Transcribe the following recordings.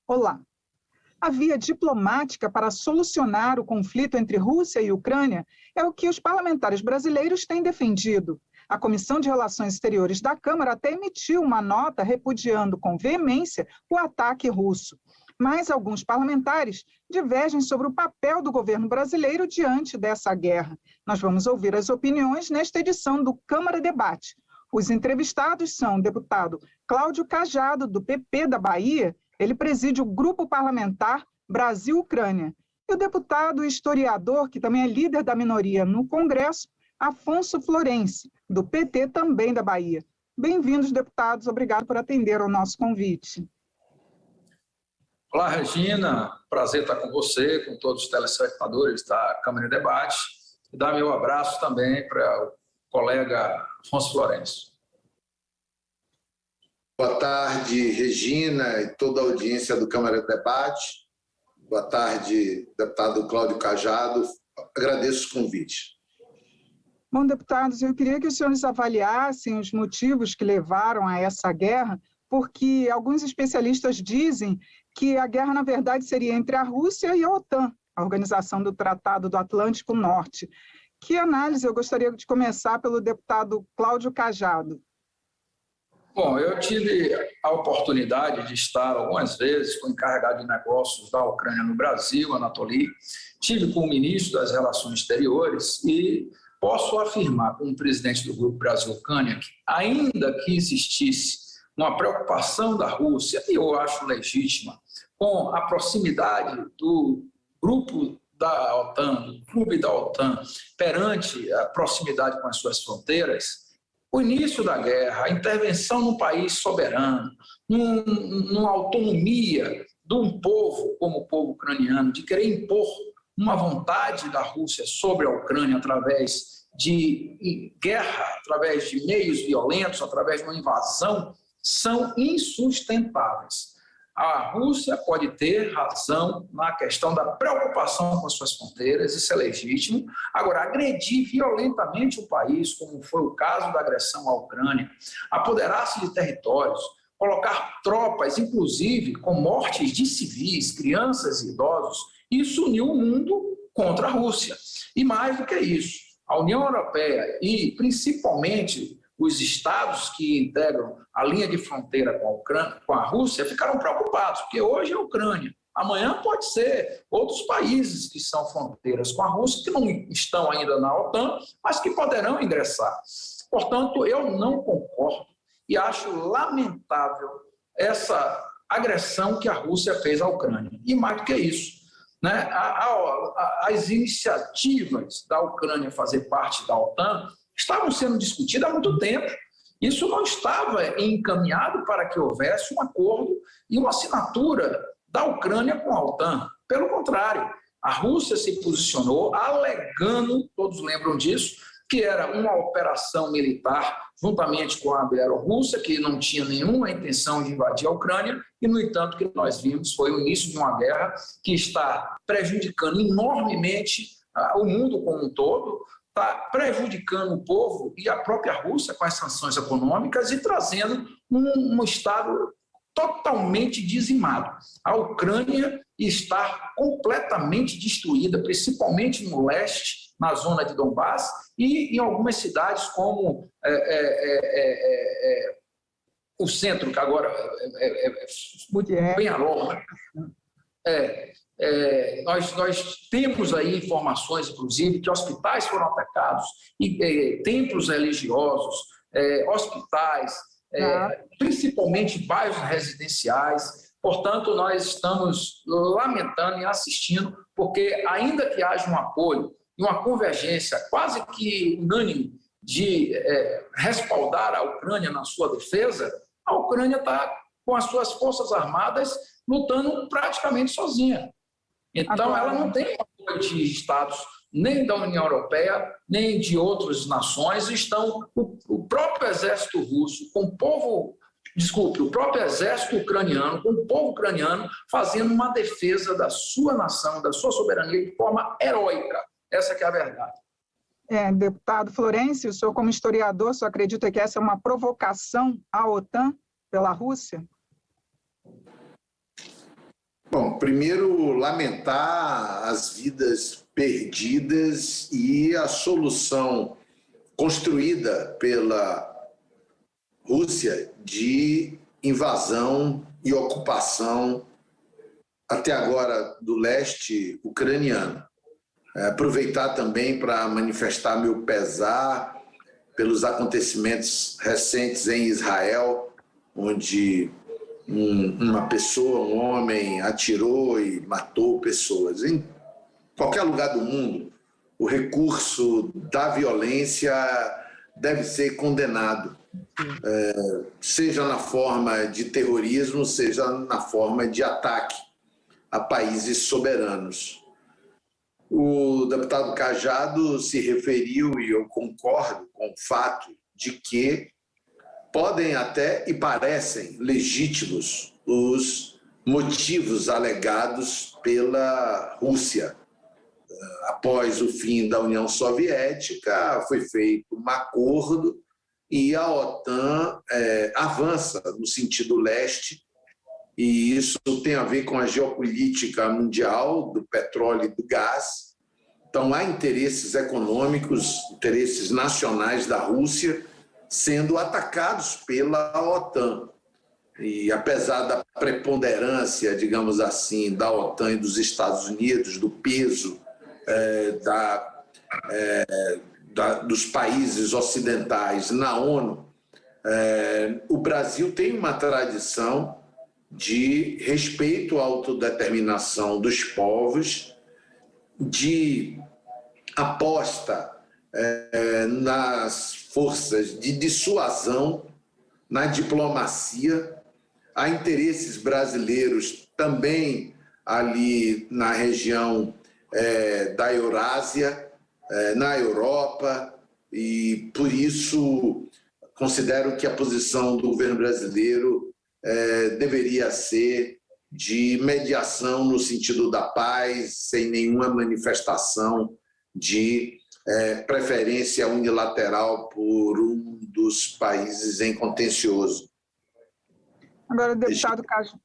Olá. A via diplomática para solucionar o conflito entre Rússia e Ucrânia é o que os parlamentares brasileiros têm defendido. A Comissão de Relações Exteriores da Câmara até emitiu uma nota repudiando com veemência o ataque russo. Mas alguns parlamentares divergem sobre o papel do governo brasileiro diante dessa guerra. Nós vamos ouvir as opiniões nesta edição do Câmara Debate. Os entrevistados são o deputado Cláudio Cajado, do PP da Bahia. Ele preside o Grupo Parlamentar Brasil-Ucrânia. E o deputado e historiador, que também é líder da minoria no Congresso, Afonso Florencio, do PT também da Bahia. Bem-vindos, deputados. Obrigado por atender ao nosso convite. Olá, Regina. Prazer estar com você, com todos os telespectadores da Câmara de Debate. E dar meu abraço também para o colega Afonso Florencio. Boa tarde, Regina e toda a audiência do Câmara de Debate. Boa tarde, deputado Cláudio Cajado. Agradeço o convite. Bom, deputados, eu queria que os senhores avaliassem os motivos que levaram a essa guerra, porque alguns especialistas dizem que a guerra, na verdade, seria entre a Rússia e a OTAN, a Organização do Tratado do Atlântico Norte. Que análise? Eu gostaria de começar pelo deputado Cláudio Cajado. Bom, eu tive a oportunidade de estar algumas vezes com o encarregado de negócios da Ucrânia no Brasil, Anatoly. Tive com o ministro das Relações Exteriores e posso afirmar, como presidente do Grupo Brasil-Ucrânia, que ainda que existisse uma preocupação da Rússia, e eu acho legítima, com a proximidade do grupo da OTAN, do clube da OTAN, perante a proximidade com as suas fronteiras, o início da guerra, a intervenção num país soberano, numa autonomia de um povo como o povo ucraniano, de querer impor uma vontade da Rússia sobre a Ucrânia através de guerra, através de meios violentos, através de uma invasão, são insustentáveis. A Rússia pode ter razão na questão da preocupação com as suas fronteiras, isso é legítimo. Agora, agredir violentamente o país, como foi o caso da agressão à Ucrânia, apoderar-se de territórios, colocar tropas, inclusive com mortes de civis, crianças e idosos, isso uniu o mundo contra a Rússia. E mais do que isso, a União Europeia e principalmente os estados que integram a linha de fronteira com a Ucrânia, com a Rússia, ficaram preocupados, porque hoje é a Ucrânia, amanhã pode ser outros países que são fronteiras com a Rússia, que não estão ainda na OTAN, mas que poderão ingressar. Portanto, eu não concordo e acho lamentável essa agressão que a Rússia fez à Ucrânia. E mais do que isso, né, as iniciativas da Ucrânia fazer parte da OTAN estavam sendo discutidas há muito tempo. Isso não estava encaminhado para que houvesse um acordo e uma assinatura da Ucrânia com a OTAN. Pelo contrário, a Rússia se posicionou alegando, todos lembram disso, que era uma operação militar juntamente com a Bielorrússia, que não tinha nenhuma intenção de invadir a Ucrânia, e, no entanto, o que nós vimos foi o início de uma guerra que está prejudicando enormemente o mundo como um todo, está prejudicando o povo e a própria Rússia com as sanções econômicas e trazendo um Estado totalmente dizimado. A Ucrânia está completamente destruída, principalmente no leste, na zona de Donbass, e em algumas cidades como o centro, que agora é muito bem alarme. Nós temos aí informações, inclusive, que hospitais foram atacados, e templos religiosos, hospitais, principalmente bairros residenciais. Portanto, nós estamos lamentando e assistindo, porque ainda que haja um apoio e uma convergência quase que unânime de respaldar a Ucrânia na sua defesa, a Ucrânia está com as suas forças armadas lutando praticamente sozinha. Então, ela não tem apoio de estados nem da União Europeia, nem de outras nações. Estão o próprio exército russo, o próprio exército ucraniano, com o povo ucraniano, fazendo uma defesa da sua nação, da sua soberania de forma heróica. Essa que é a verdade. Deputado Florencio, o senhor como historiador, o senhor acredita que essa é uma provocação à OTAN pela Rússia? Bom, primeiro, lamentar as vidas perdidas e a solução construída pela Rússia de invasão e ocupação, até agora, do leste ucraniano. Aproveitar também para manifestar meu pesar pelos acontecimentos recentes em Israel, onde uma pessoa, um homem, atirou e matou pessoas. Em qualquer lugar do mundo, o recurso da violência deve ser condenado, seja na forma de terrorismo, seja na forma de ataque a países soberanos. O deputado Cajado se referiu, e eu concordo com o fato, de que podem até e parecem legítimos os motivos alegados pela Rússia. Após o fim da União Soviética, foi feito um acordo e a OTAN avança no sentido leste, e isso tem a ver com a geopolítica mundial do petróleo e do gás. Então, há interesses econômicos, interesses nacionais da Rússia sendo atacados pela OTAN. E apesar da preponderância, digamos assim, da OTAN e dos Estados Unidos, do peso dos países ocidentais na ONU, o Brasil tem uma tradição de respeito à autodeterminação dos povos, de aposta nas forças de dissuasão, na diplomacia. Há interesses brasileiros também ali na região da Eurásia, na Europa, e por isso considero que a posição do governo brasileiro deveria ser de mediação no sentido da paz, sem nenhuma manifestação de preferência unilateral por um dos países em contencioso. Agora, deputado Cajado,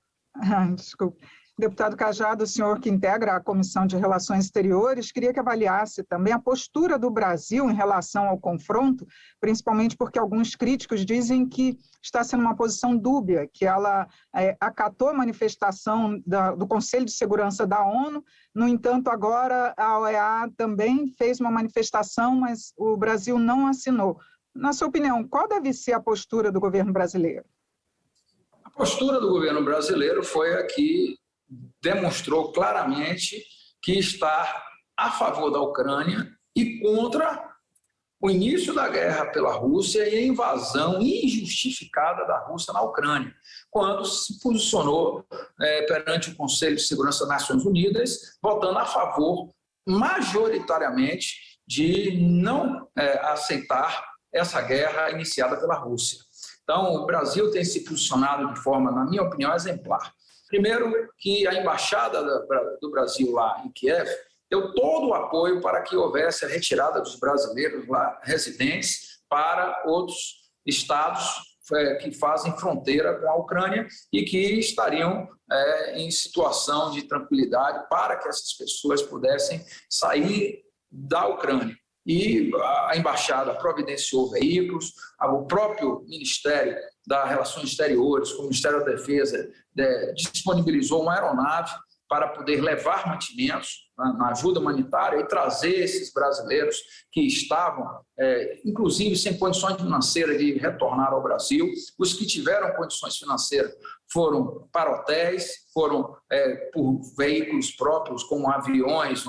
desculpe. Deputado Cajado, o senhor que integra a Comissão de Relações Exteriores, queria que avaliasse também a postura do Brasil em relação ao confronto, principalmente porque alguns críticos dizem que está sendo uma posição dúbia, que ela acatou a manifestação do Conselho de Segurança da ONU. No entanto, agora a OEA também fez uma manifestação, mas o Brasil não assinou. Na sua opinião, qual deve ser a postura do governo brasileiro? A postura do governo brasileiro foi a que demonstrou claramente que está a favor da Ucrânia e contra o início da guerra pela Rússia e a invasão injustificada da Rússia na Ucrânia, quando se posicionou perante o Conselho de Segurança das Nações Unidas, votando a favor, majoritariamente, de não aceitar essa guerra iniciada pela Rússia. Então, o Brasil tem se posicionado de forma, na minha opinião, exemplar. Primeiro, que a embaixada do Brasil lá em Kiev deu todo o apoio para que houvesse a retirada dos brasileiros lá residentes para outros estados que fazem fronteira com a Ucrânia e que estariam em situação de tranquilidade para que essas pessoas pudessem sair da Ucrânia. E a embaixada providenciou veículos, o próprio Ministério das Relações Exteriores, o Ministério da Defesa, disponibilizou uma aeronave para poder levar mantimentos na ajuda humanitária e trazer esses brasileiros que estavam, inclusive, sem condições financeiras de retornar ao Brasil. Os que tiveram condições financeiras foram para hotéis, foram por veículos próprios, como aviões,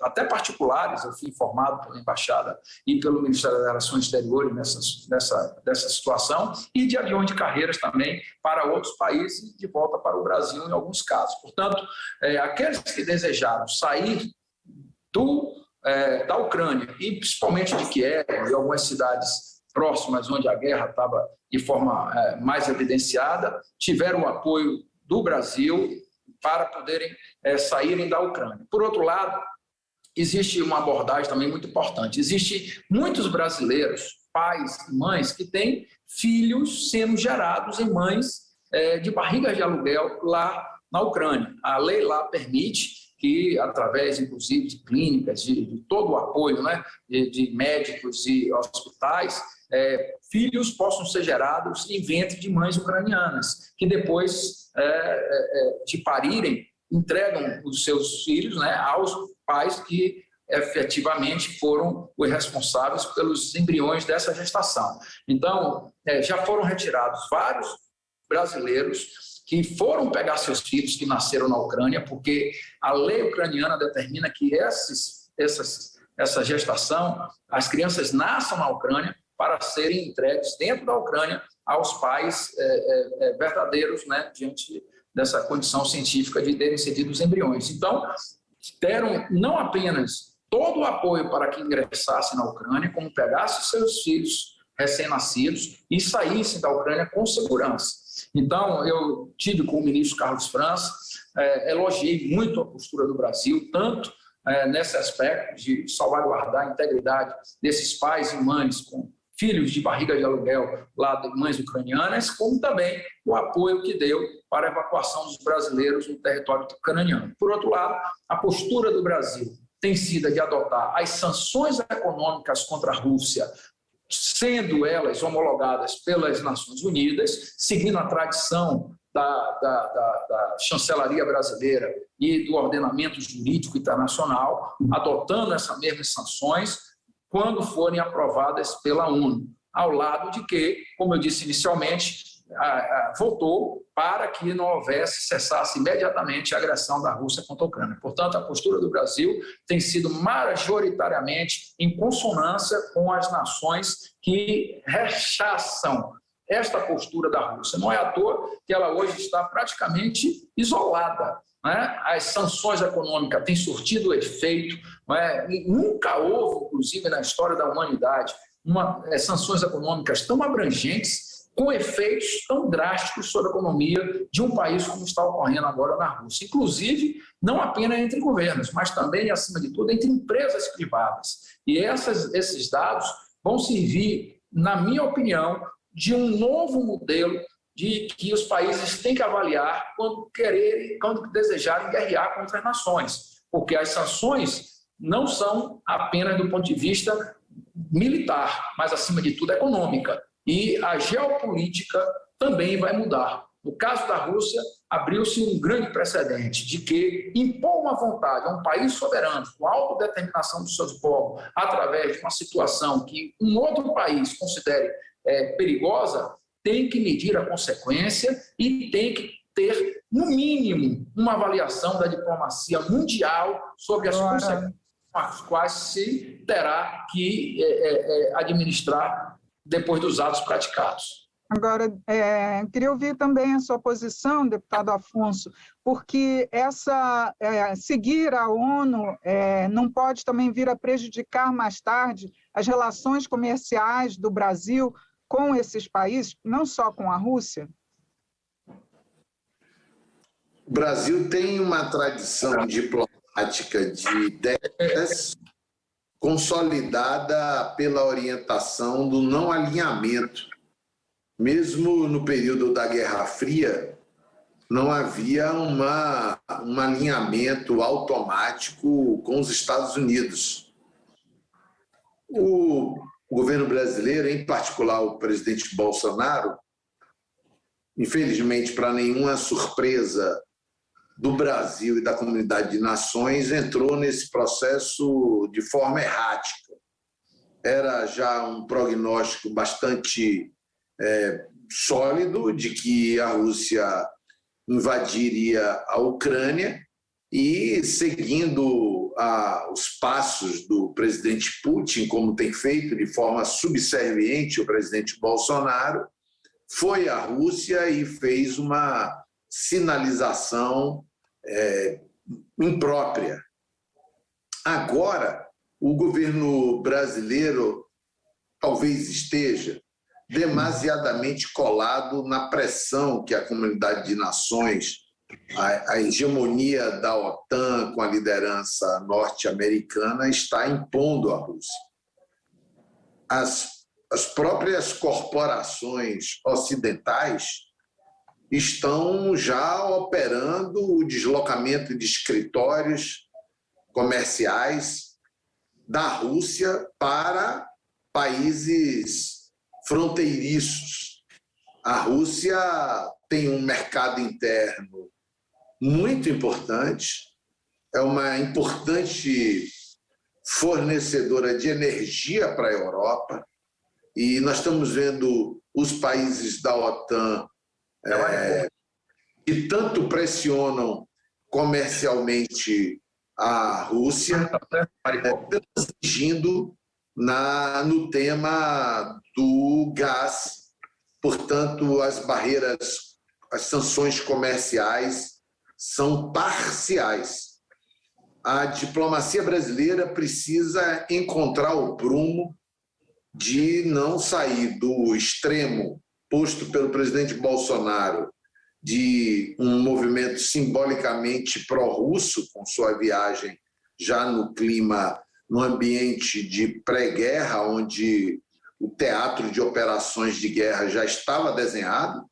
até particulares. Eu fui informado pela Embaixada e pelo Ministério das Relações Exteriores dessa situação, e de aviões de carreiras também para outros países, de volta para o Brasil em alguns casos. Portanto, aqueles que desejaram sair da Ucrânia, e principalmente de Kiev e algumas cidades próximas onde a guerra estava de forma mais evidenciada, tiveram o apoio do Brasil para poderem saírem da Ucrânia. Por outro lado, existe uma abordagem também muito importante. Existem muitos brasileiros, pais e mães, que têm filhos sendo gerados em mães de barrigas de aluguel lá na Ucrânia. A lei lá permite que, através, inclusive, de clínicas, de todo o apoio, né, de médicos e hospitais, filhos possam ser gerados em ventre de mães ucranianas, que depois de parirem, entregam os seus filhos, né, aos pais que efetivamente foram os responsáveis pelos embriões dessa gestação. Então, já foram retirados vários brasileiros que foram pegar seus filhos que nasceram na Ucrânia, porque a lei ucraniana determina que essa gestação, as crianças nasçam na Ucrânia para serem entregues dentro da Ucrânia aos pais verdadeiros, né, diante dessa condição científica de terem cedido os embriões. Então, deram não apenas todo o apoio para que ingressassem na Ucrânia, como pegassem seus filhos recém-nascidos e saíssem da Ucrânia com segurança. Então, eu tive com o ministro Carlos França, elogiei muito a postura do Brasil, tanto nesse aspecto de salvaguardar a integridade desses pais e mães com filhos de barriga de aluguel lá de mães ucranianas, como também o apoio que deu para a evacuação dos brasileiros no território ucraniano. Por outro lado, a postura do Brasil tem sido de adotar as sanções econômicas contra a Rússia, sendo elas homologadas pelas Nações Unidas, seguindo a tradição da chancelaria brasileira e do ordenamento jurídico internacional, adotando essas mesmas sanções quando forem aprovadas pela ONU, ao lado de que, como eu disse inicialmente, votou para que não houvesse, cessasse imediatamente a agressão da Rússia contra a Ucrânia. Portanto, a postura do Brasil tem sido majoritariamente em consonância com as nações que rechaçam esta postura da Rússia. Não é à toa que ela hoje está praticamente isolada, né? As sanções econômicas têm surtido efeito, né? E nunca houve, inclusive na história da humanidade, sanções econômicas tão abrangentes, com efeitos tão drásticos sobre a economia de um país como está ocorrendo agora na Rússia. Inclusive, não apenas entre governos, mas também, acima de tudo, entre empresas privadas. E esses dados vão servir, na minha opinião, de um novo modelo de que os países têm que avaliar quando desejarem guerrear contra as nações, porque as sanções não são apenas do ponto de vista militar, mas, acima de tudo, econômica. E a geopolítica também vai mudar. No caso da Rússia, abriu-se um grande precedente de que impor uma vontade a um país soberano, com autodeterminação dos seus povos, através de uma situação que um outro país considere perigosa, tem que medir a consequência e tem que ter, no mínimo, uma avaliação da diplomacia mundial sobre as consequências com as quais se terá que administrar depois dos atos praticados. Agora, queria ouvir também a sua posição, deputado Afonso, porque seguir a ONU não pode também vir a prejudicar mais tarde as relações comerciais do Brasil com esses países, não só com a Rússia? O Brasil tem uma tradição diplomática de décadas consolidada pela orientação do não alinhamento. Mesmo no período da Guerra Fria, não havia um alinhamento automático com os Estados Unidos. O governo brasileiro, em particular o presidente Bolsonaro, infelizmente, para nenhuma surpresa do Brasil e da comunidade de nações, entrou nesse processo de forma errática. Era já um prognóstico bastante sólido de que a Rússia invadiria a Ucrânia e, seguindo os passos do presidente Putin, como tem feito de forma subserviente o presidente Bolsonaro, foi à Rússia e fez uma sinalização imprópria. Agora, o governo brasileiro talvez esteja demasiadamente colado na pressão que a comunidade de nações, a hegemonia da OTAN com a liderança norte-americana está impondo à Rússia. As próprias corporações ocidentais estão já operando o deslocamento de escritórios comerciais da Rússia para países fronteiriços. A Rússia tem um mercado interno muito importante, é uma importante fornecedora de energia para a Europa, e nós estamos vendo os países da OTAN que tanto pressionam comercialmente a Rússia, transigindo no tema do gás. Portanto, as barreiras, as sanções comerciais são parciais. A diplomacia brasileira precisa encontrar o prumo de não sair do extremo posto pelo presidente Bolsonaro de um movimento simbolicamente pró-russo, com sua viagem já no clima, no ambiente de pré-guerra, onde o teatro de operações de guerra já estava desenhado,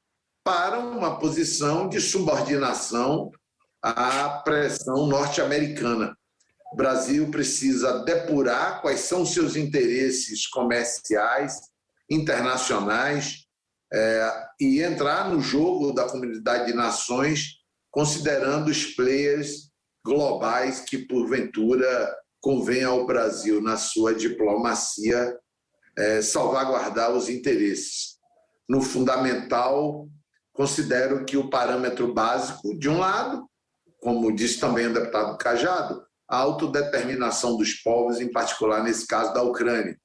para uma posição de subordinação à pressão norte-americana. O Brasil precisa depurar quais são os seus interesses comerciais, internacionais, e entrar no jogo da comunidade de nações, considerando os players globais que, porventura, convém ao Brasil, na sua diplomacia, salvaguardar os interesses. No fundamental, considero que o parâmetro básico, de um lado, como disse também o deputado Cajado, a autodeterminação dos povos, em particular nesse caso da Ucrânia.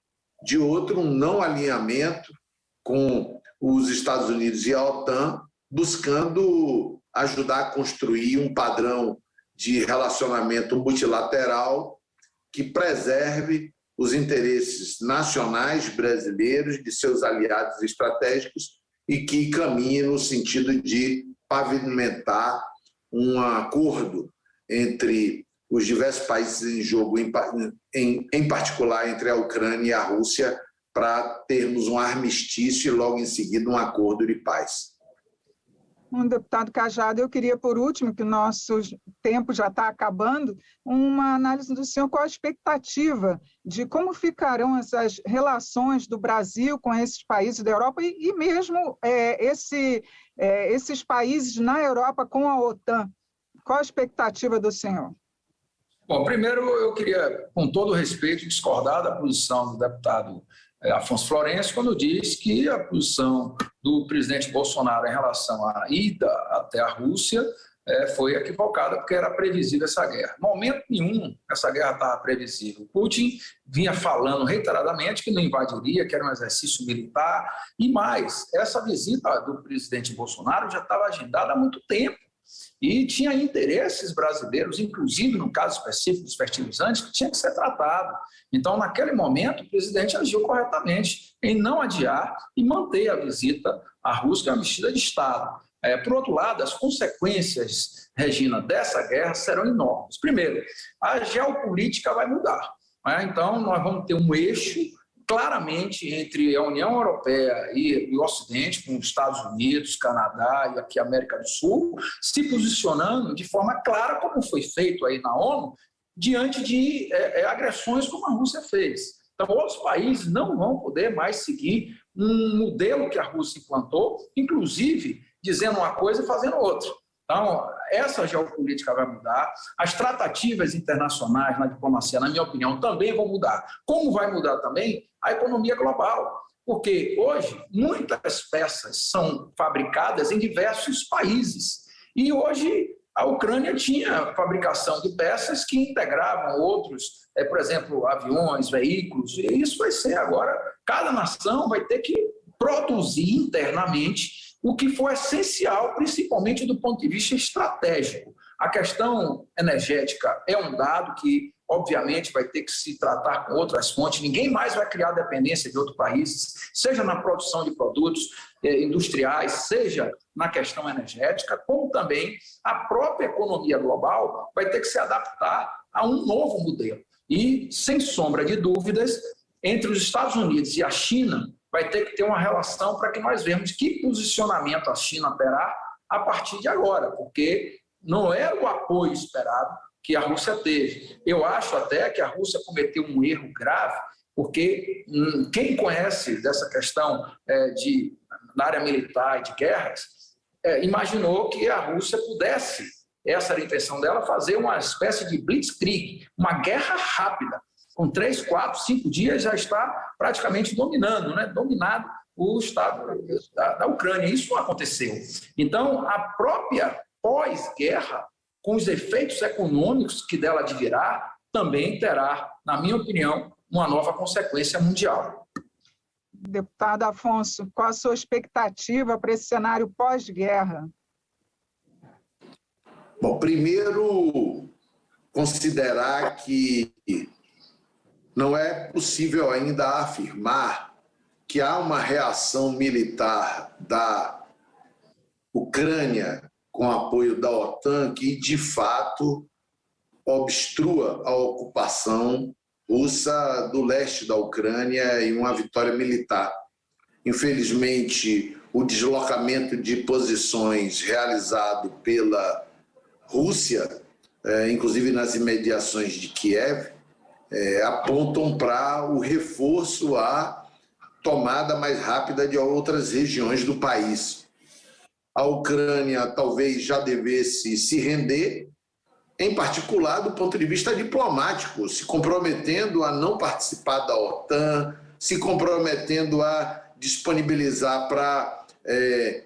De outro, um não alinhamento com os Estados Unidos e a OTAN, buscando ajudar a construir um padrão de relacionamento multilateral que preserve os interesses nacionais brasileiros, de seus aliados estratégicos, e que caminhe no sentido de pavimentar um acordo entre os diversos países em jogo, em particular entre a Ucrânia e a Rússia, para termos um armistício e logo em seguida um acordo de paz. Deputado Cajado, eu queria, por último, que o nosso tempo já está acabando, uma análise do senhor, qual a expectativa de como ficarão essas relações do Brasil com esses países da Europa e mesmo esses países na Europa com a OTAN. Qual a expectativa do senhor? Bom, primeiro eu queria, com todo respeito, discordar da posição do deputado Afonso Florencio, quando diz que a posição do presidente Bolsonaro em relação à ida até a Rússia foi equivocada, porque era previsível essa guerra. Em momento nenhum essa guerra estava previsível. Putin vinha falando reiteradamente que não invadiria, que era um exercício militar, e mais, essa visita do presidente Bolsonaro já estava agendada há muito tempo. E tinha interesses brasileiros, inclusive no caso específico dos fertilizantes, que tinha que ser tratado. Então, naquele momento, o presidente agiu corretamente em não adiar e manter a visita à Rússia, que é uma medida de Estado. Por outro lado, as consequências, Regina, dessa guerra serão enormes. Primeiro, a geopolítica vai mudar. Então, nós vamos ter um eixo claramente entre a União Europeia e o Ocidente, com os Estados Unidos, Canadá e aqui a América do Sul, se posicionando de forma clara, como foi feito aí na ONU, diante de agressões como a Rússia fez. Então, outros países não vão poder mais seguir um modelo que a Rússia implantou, inclusive dizendo uma coisa e fazendo outra. Então, essa geopolítica vai mudar, as tratativas internacionais na diplomacia, na minha opinião, também vão mudar. Como vai mudar também a economia global? Porque hoje muitas peças são fabricadas em diversos países. E hoje a Ucrânia tinha fabricação de peças que integravam outros, por exemplo, aviões, veículos. E isso vai ser agora, cada nação vai ter que produzir internamente o que for essencial, principalmente do ponto de vista estratégico. A questão energética é um dado que, obviamente, vai ter que se tratar com outras fontes. Ninguém mais vai criar dependência de outros países, seja na produção de produtos industriais, seja na questão energética, como também a própria economia global vai ter que se adaptar a um novo modelo. E, sem sombra de dúvidas, entre os Estados Unidos e a China, vai ter que ter uma relação para que nós vejamos que posicionamento a China terá a partir de agora, porque não era o apoio esperado que a Rússia teve. Eu acho até que a Rússia cometeu um erro grave, porque quem conhece dessa questão na área militar e de guerras, imaginou que a Rússia pudesse, essa era a intenção dela, fazer uma espécie de blitzkrieg, uma guerra rápida. Com 3, 4, 5 dias já está praticamente dominando, né? Dominado o estado da Ucrânia. Isso não aconteceu. Então, a própria pós-guerra, com os efeitos econômicos que dela advirá, também terá, na minha opinião, uma nova consequência mundial. Deputado Afonso, qual a sua expectativa para esse cenário pós-guerra? Bom, primeiro, considerar que não é possível ainda afirmar que há uma reação militar da Ucrânia com apoio da OTAN que, de fato, obstrua a ocupação russa do leste da Ucrânia e uma vitória militar. Infelizmente, o deslocamento de posições realizado pela Rússia, inclusive nas imediações de Kiev, apontam para o reforço à tomada mais rápida de outras regiões do país. A Ucrânia talvez já devesse se render, em particular do ponto de vista diplomático, se comprometendo a não participar da OTAN, se comprometendo a disponibilizar para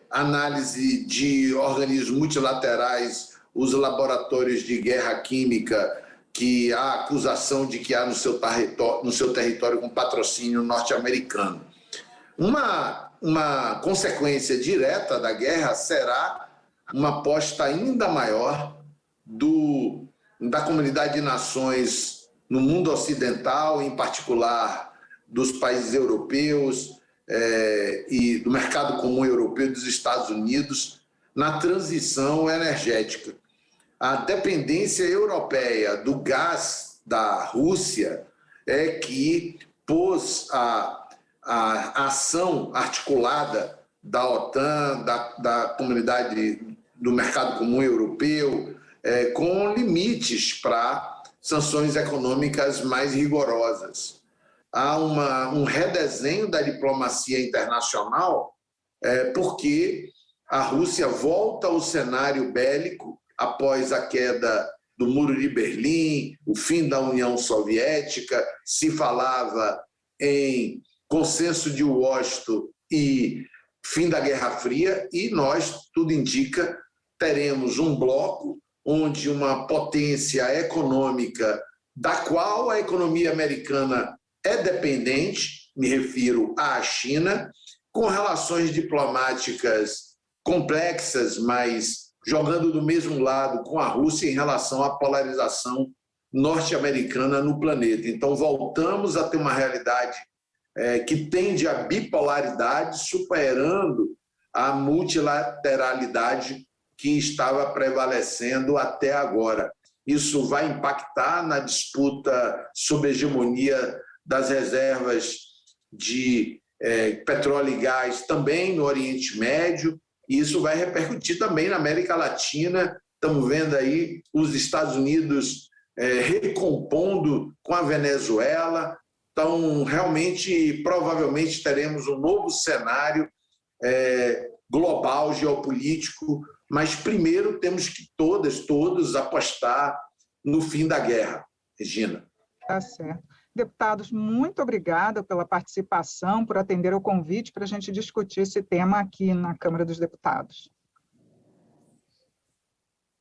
análise de organismos multilaterais os laboratórios de guerra química que há acusação de que há no seu território com patrocínio norte-americano. Uma consequência direta da guerra será uma aposta ainda maior da comunidade de nações no mundo ocidental, em particular dos países europeus e do mercado comum europeu dos Estados Unidos, na transição energética. A dependência europeia do gás da Rússia é que pôs a ação articulada da OTAN, da comunidade do mercado comum europeu, com limites para sanções econômicas mais rigorosas. Há um redesenho da diplomacia internacional, porque a Rússia volta ao cenário bélico após a queda do Muro de Berlim, o fim da União Soviética, se falava em consenso de Washington e fim da Guerra Fria, e nós, tudo indica, teremos um bloco onde uma potência econômica da qual a economia americana é dependente, me refiro à China, com relações diplomáticas complexas, mas jogando do mesmo lado com a Rússia em relação à polarização norte-americana no planeta. Então, voltamos a ter uma realidade que tende à bipolaridade, superando a multilateralidade que estava prevalecendo até agora. Isso vai impactar na disputa sobre a hegemonia das reservas de petróleo e gás também no Oriente Médio, e isso vai repercutir também na América Latina. Estamos vendo aí os Estados Unidos recompondo com a Venezuela. Então, realmente, provavelmente teremos um novo cenário global, geopolítico, mas primeiro temos que todos apostar no fim da guerra. Regina. Tá certo. Deputados, muito obrigada pela participação, por atender ao convite para a gente discutir esse tema aqui na Câmara dos Deputados.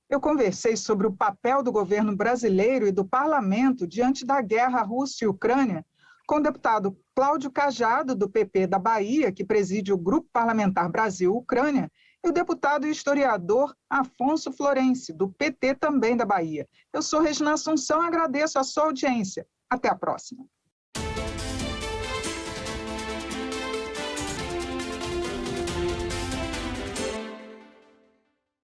Eu conversei sobre o papel do governo brasileiro e do parlamento diante da guerra Rússia e Ucrânia com o deputado Cláudio Cajado, do PP da Bahia, que preside o Grupo Parlamentar Brasil-Ucrânia, e o deputado e historiador Afonso Florense, do PT também da Bahia. Eu sou Regina Assunção e agradeço a sua audiência. Até a próxima.